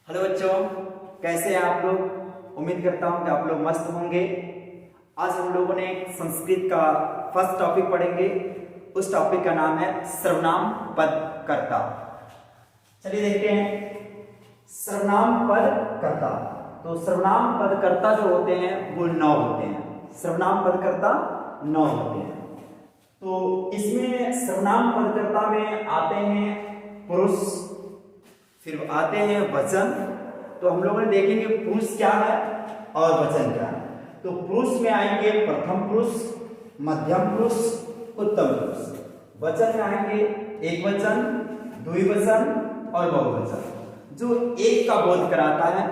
Hello बच्चों, कैसे हैं आप लोग। उम्मीद करता हूं कि आप लोग मस्त होंगे। आज हम लोगों ने संस्कृत का फर्स्ट टॉपिक पढ़ेंगे। उस टॉपिक का नाम है सर्वनाम पद कर्ता। चलिए देखते हैं सर्वनाम पद कर्ता। तो सर्वनाम पद कर्ता जो होते हैं वो 9 होते हैं। सर्वनाम पद कर्ता 9 होते हैं। तो इसमें सर्वनाम पद कर्ता में आते हैं पुरुष, फिर आते हैं वचन। तो हम लोगों ने देखेंगे पुरुष क्या है और वचन क्या है। तो पुरुष में आएंगे प्रथम पुरुष, मध्यम पुरुष, उत्तम पुरुष। वचन में आएंगे एक वचन, द्विवचन और बहुवचन। जो एक का बोध कराता है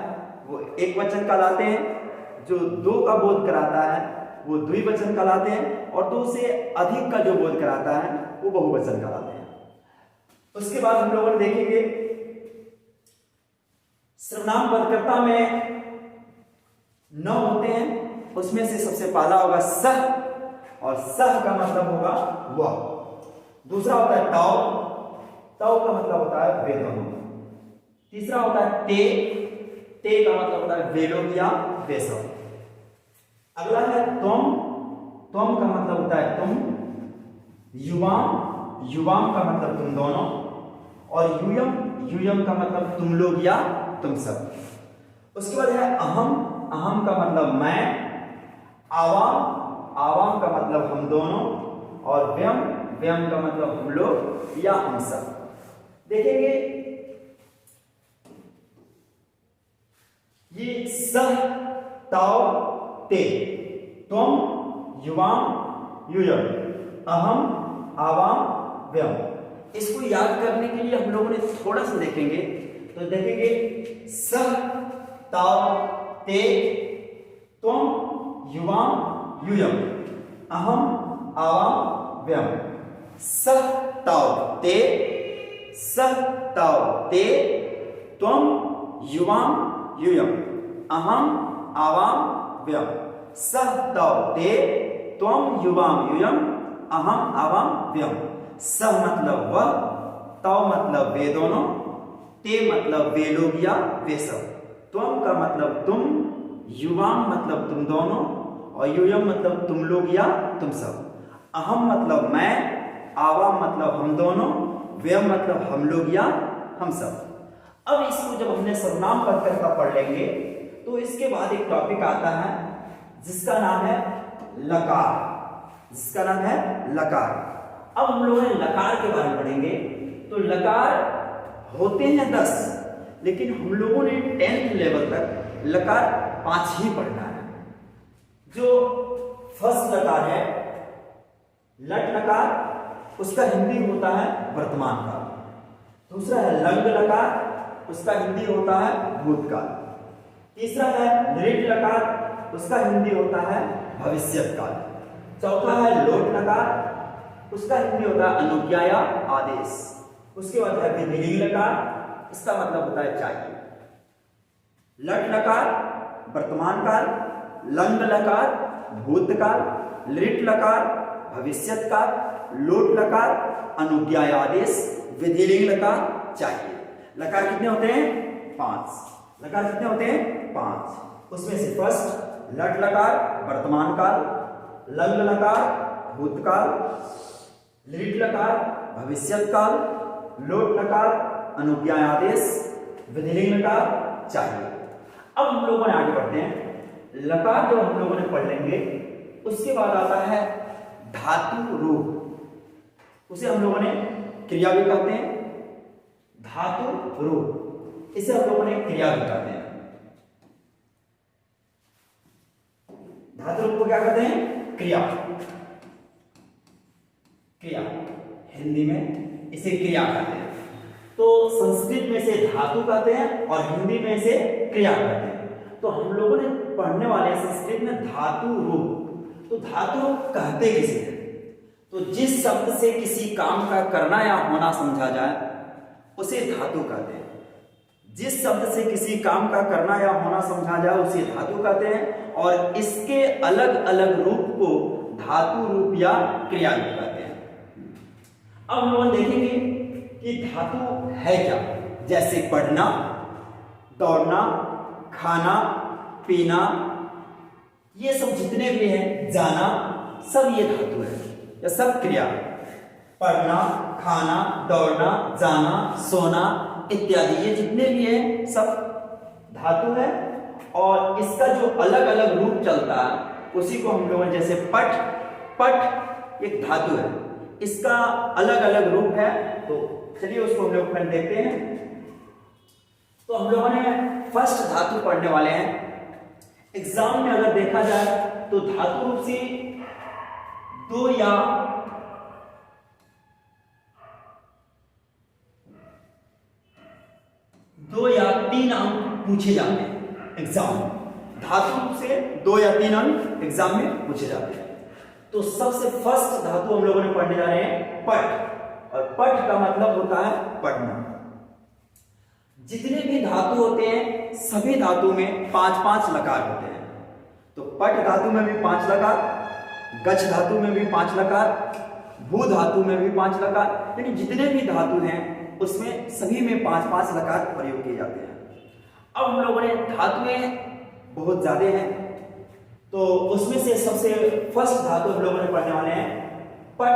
वो एक वचन कहलाते हैं, जो दो का बोध कराता है वो द्विवचन कहलाते हैं, और दो से अधिक का जो बोध कराता है वो बहुवचन कहलाते हैं। उसके बाद हम लोगों ने देखेंगे सर्वनाम पदकर्ता में 9 होते हैं। उसमें से सबसे पहला होगा सह, और सह का मतलब होगा वह। दूसरा होता है तौ, तौ का मतलब होता है वे दोनों। तीसरा होता है ते का मतलब होता है वे लोग या वे सब। अगला है तुम, तुम का मतलब होता है तुम। युवाम, युवाम का मतलब तुम दोनों। और यूयम, यूयम का मतलब तुम लोग या तुम सब। उसके बाद है अहम, अहम का मतलब मैं। आवाम, आवाम का मतलब हम दोनों। और व्यम, व्यम का मतलब हम लोग या हम सब। देखेंगे ये सह, ताओ, ते, तुम, युवाम, यूयम, अहम, आवाम, व्यम। इसको याद करने के लिए हम लोगों ने थोड़ा सा देखेंगे। तो देखेंगे सह, ताओ, ते, तुम, युवाम, यूयम, अहम, आवाम, व्यम। सह, ताओ, ते, सह, ताओ, ते, तुम, युवाम, यूयम, अहम, आवाम, व्यम। सह, ताओ, ते, तुम, युवाम, यूयम, अहम, आवाम, व्यम। सह मतलब वह, तौ मतलब वे दोनों, ते मतलब वे लोग या वे सब, तुम का मतलब तुम, युवाम मतलब तुम दोनों, और यूयम मतलब तुम लोग या तुम सब। अहम मतलब मैं, आवाम मतलब हम दोनों, व्यम मतलब हम लोग या हम सब। अब इसको जब हमने सर्वनाम पदकर्ता पढ़ लेंगे तो इसके बाद एक टॉपिक आता है जिसका नाम है लकार, जिसका नाम है लकार। अब हम लोग लकार के बारे में पढ़ेंगे। तो लकार होते हैं 10, लेकिन हम लोगों ने 10th लेवल तक लकार 5 ही पढ़ना है। जो फर्स्ट लकार है लट लकार, उसका हिंदी होता है वर्तमान काल। दूसरा है लंग लकार, उसका हिंदी होता है भूतकाल। तीसरा है नृट लकार, उसका हिंदी होता है भविष्यत काल। चौथा है लोट लकार, उसका हिंदी होता है अनुज्ञा या आदेश। उसके बाद है विधिलिंग लकार, इसका मतलब होता है चाहिए। लट लकार वर्तमान काल, लंग लकार भूतकाल, लृट लकार भविष्यत काल, लोट लकार अनुज्ञा या आदेश, विधिलिंग लकार चाहिए। लकार कितने होते हैं? 5। लकार कितने होते हैं? 5। उसमें से फर्स्ट लट लकार वर्तमान काल, लंग लकार भूतकाल, लृट लकार भविष्यत काल, लोट लकार अनुज्ञा आदेश, विधिलिंग लकार चाहिए। अब हम लोगों ने आगे बढ़ते हैं। लकार जो हम लोगों ने पढ़ लेंगे उसके बाद आता है धातु रूप, उसे हम लोगों ने क्रिया भी कहते हैं। धातु रूप, इसे हम लोगों ने क्रिया भी कहते हैं। धातु रूप को क्या कहते हैं? क्रिया। क्रिया हिंदी में इसे क्रिया कहते हैं। तो संस्कृत में से धातु कहते हैं और हिंदी में इसे क्रिया कहते हैं। तो हम लोगों ने पढ़ने वाले संस्कृत में धातु रूप। तो धातु रूप कहते किसे हैं? तो जिस शब्द से किसी काम का करना या होना समझा जाए उसे धातु कहते हैं। जिस शब्द से किसी काम का करना या होना समझा जाए उसे धातु कहते हैं, और इसके अलग अलग रूप को धातु रूप या क्रिया रूप कहते हैं। अब हम लोग देखेंगे कि धातु है क्या। जैसे पढ़ना, दौड़ना, खाना, पीना, ये सब जितने भी हैं, जाना, सब ये धातु है, या सब क्रिया। पढ़ना, खाना, दौड़ना, जाना, सोना इत्यादि ये जितने भी हैं सब धातु है। और इसका जो अलग अलग रूप चलता है उसी को हम लोग जैसे पठ, पठ एक धातु है, इसका अलग अलग रूप है। तो चलिए उसको हम लोग पहले देखते हैं। तो हम लोगों ने फर्स्ट धातु पढ़ने वाले हैं। एग्जाम में अगर देखा जाए तो धातु रूप से दो या तीन अंक पूछे जाते हैं एग्जाम में। धातु रूप से 2 या 3 अंक एग्जाम में पूछे जाते हैं। तो सबसे फर्स्ट धातु हम लोगों ने पढ़ने जा रहे हैं पठ, और पठ का मतलब होता है पढ़ना। जितने भी धातु होते हैं सभी धातु में 5-5 लकार होते हैं। तो पठ धातु में भी 5 लकार, गच्छ धातु में भी 5 लकार, भू धातु में भी 5 लकार, यानी जितने भी धातु हैं उसमें सभी में 5-5 लकार प्रयोग किए जाते हैं। अब हम लोगों ने धातुएं बहुत ज्यादा हैं, तो उसमें से सबसे फर्स्ट धातु हम लोगों ने पढ़ने वाले हैं पठ,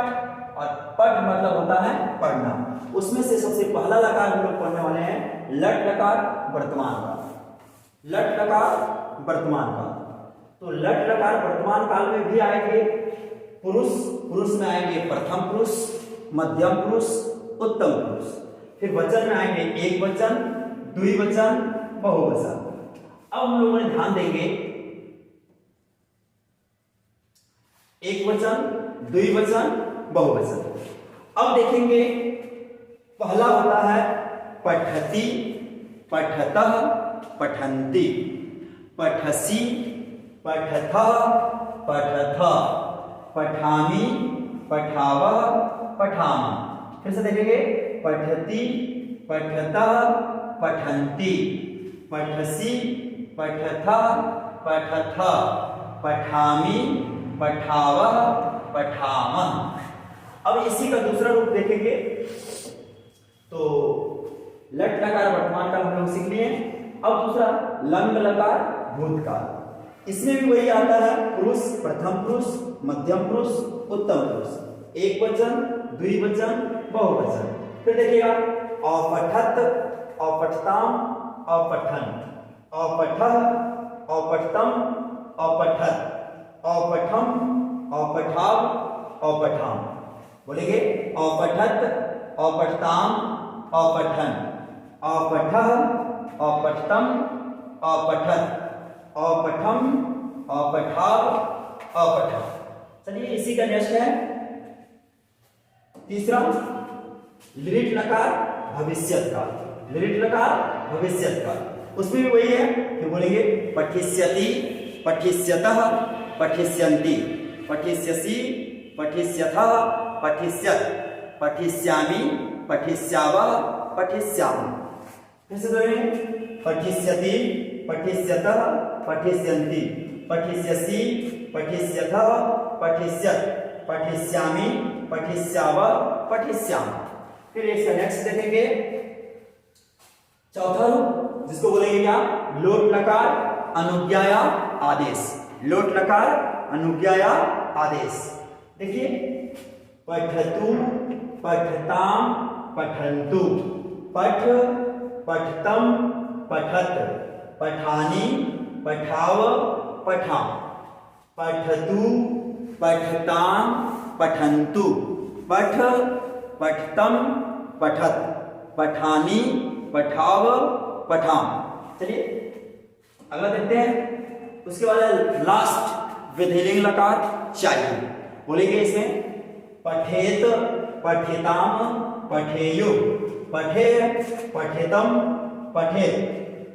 और पठ मतलब होता है पढ़ना। उसमें से सबसे पहला लकार हम लोग पढ़ने वाले हैं लट लकार वर्तमान का। लट लकार वर्तमान का, तो लट लकार वर्तमान काल में भी आएंगे पुरुष, पुरुष में आएंगे प्रथम पुरुष, मध्यम पुरुष, उत्तम पुरुष। फिर वचन में आएंगे एक वचन, द्विवचन, बहुवचन। अब हम लोगों ने ध्यान देंगे एक वचन, द्विवचन, बहुवचन। अब देखेंगे पहला होता है पठति, पठतः, पठन्ति, पठसि, पठथः, पठथ, पठामि, पठावः, पठामः। फिर से देखेंगे पठति, पठतः, पठन्ति, पठसि, पठथः, पठथ, पठामि, पठावः, पठामः। अब इसी का दूसरा रूप देखेंगे। तो लट लकार वर्तमान काल हम लोग सीख लिए। अब दूसरा लंग लकार भूतकाल। इसमें भी वही आता है पुरुष, प्रथम पुरुष, मध्यम पुरुष, उत्तम पुरुष, एक वचन, द्विवचन, बहुवचन। फिर देखिएगा अपठत, अपठताम, अपठन, अपठः, अपठतम, अपठत, अपठम, अपठाव, अपठाम। बोलेंगे अपठत, अपठताम, अपठन, अपठः, अपठतम, अपठत, अपठम, अपठाव, अपठाम। चलिए इसी का नेक्स्ट है तीसरा लिट लकार भविष्यत काल। लिट लकार भविष्यत काल, उसमें भी वही है कि बोलेंगे पठिष्यति, पठिष्यतः, पठिष्यन्ति, पठिष्यसि, पठिष्यथः, पठिष्यत्, पठिष्यामि, पठिष्यावः, पठिष्यामः। फिर से बोलेंगे पठिष्यति, पठिष्यतः, पठिष्यन्ति, पठिष्यसि, पठिष्यथः, पठिष्यत्, पठिष्यामि, पठिष्यावः, पठिष्यामः। फिर इसका नेक्स्ट देखेंगे चौथा रूप, जिसको बोलेंगे क्या लोट लकार अनुज्ञाया आदेश। लोट लकार अनुज्ञाया आदेश। देखिए पठतु, पठताम, पठन्तु, पठ, पठतम, पठत, पठानि, पठाव, पठाम। पठतु, पठताम, पठन्तु, पठ, पठतम, पठत, पठानि, पठाव, पठाम। चलिए अगला देखते हैं। उसके बाद लास्ट विधिलिंग लकार चाहिए। बोलेंगे इसमें पठेत, पठेताम, पठेयु, पठे, पठेतम, पठेत,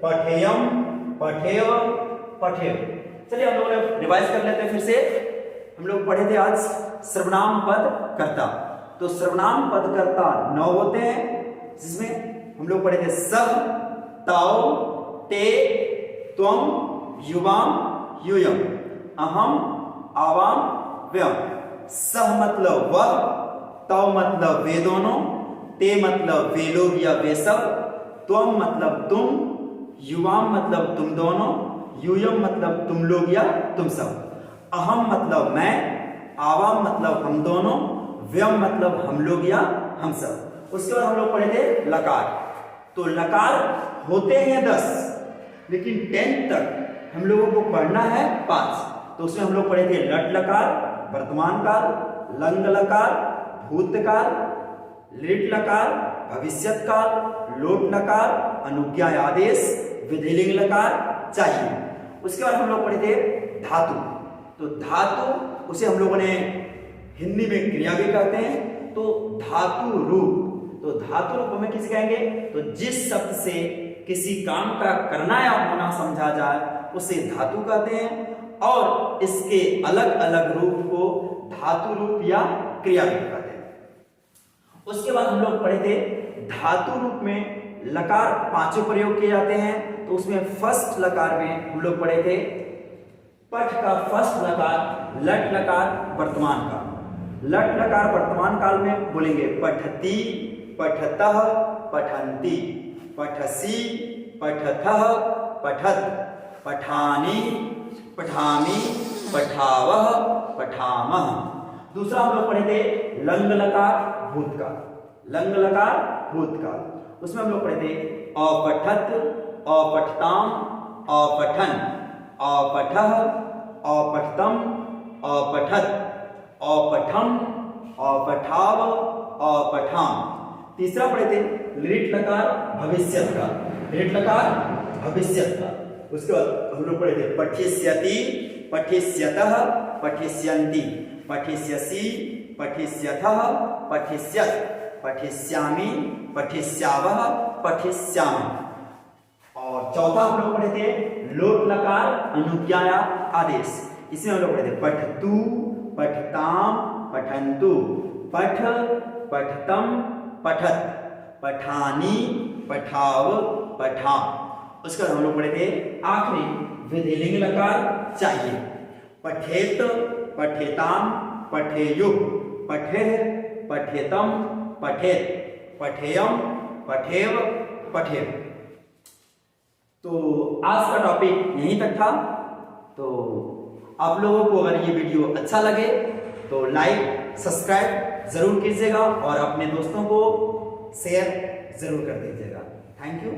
पठेयम, पठेय, पठेय। चलिए हम लोग रिवाइज कर लेते हैं फिर से। हम लोग पढ़े थे आज सर्वनाम पद कर्ता। तो सर्वनाम पद कर्ता 9 होते हैं, जिसमें हम लोग पढ़े थे सह, ताओ, ते, त्वम, युवाम, यूयम, अहम, आवाम, व्यम। सह मतलब वह, ताओ मतलब वे दोनों, ते मतलब वे लोग या वे सब, त्वम मतलब तुम, युवाम मतलब तुम दोनों, यूयम मतलब तुम लोग या तुम सब, अहम मतलब मैं, आवाम मतलब हम दोनों, व्यम मतलब हम लोग या हम सब। उसके बाद हम लोग पढ़े थे लकार। तो लकार होते हैं 10, लेकिन 10 तक हम लोगों को पढ़ना है 5। तो उसमें हम लोग पढ़े थे लट लकार वर्तमान काल, लंग लकार भूतकाल, लिट लकार भविष्यत काल, लोट लकार अनुज्ञा आदेश, विधिलिंग लकार चाहिए। उसके बाद हम लोग पढ़े थे धातु। तो धातु उसे हम लोगों ने हिंदी में क्रिया भी कहते हैं। तो धातु रूप, तो धातु रूप में किसे कहेंगे? तो जिस शब्द से किसी काम का करना या होना समझा जाए उसे धातु कहते हैं, और इसके अलग अलग रूप को धातु रूप या क्रिया रूप कहते हैं। उसके बाद हम लोग पढ़े थे धातु रूप में लकार 5 प्रयोग किए जाते हैं। तो उसमें फर्स्ट लकार में हम लोग पढ़े थे पठ का फर्स्ट लकार लट लकार वर्तमान काल। लट लकार वर्तमान काल में बोलेंगे पठती, पठतः, पठन्ति, पठसी, पठथः, पठत, पठानी, पठामि, पठावः, पठामः। दूसरा हम लोग पढ़े थे लंग लकार भूतकाल। लंग लकार भूतकाल, उसमें हम लोग पढ़े थे अपठत, अपठताम, अपठन, अपठः, अपठतम, अपठत, अपठम, अपठाव, अपठाम। तीसरा पढ़े थे लिट लकार भविष्यत काल। लिट लकार भविष्यत काल। उसके बाद हम लोग पढ़े थे पठिष्यति, पठिष्यतः, पठिष्यन्ति, पठिष्यसि, पठिष्यथः, पठिष्यत्, पठिष्यामि, पठिष्यावः, पठिष्यामः। और चौथा हम लोग पढ़े थे लोट लकार अनुज्ञा आदेश। इसमें हम लोग पढ़े थे पठतु, पठताम, पठन्तु, पठ, पठतम, पठत, पठानी, पठाव, पठाम। उसके बाद हम लोग पढ़े थे आखिरी विधिलिंग लकार चाहिए। पठेत, पठेताम, पठेयु, पठेः, पठेतम, पठेत, पठेयम, पठेव, पठेव। तो आज का टॉपिक यहीं तक था। तो आप लोगों को अगर ये वीडियो अच्छा लगे तो लाइक सब्सक्राइब जरूर कीजिएगा और अपने दोस्तों को शेयर जरूर कर दीजिएगा। Thank you.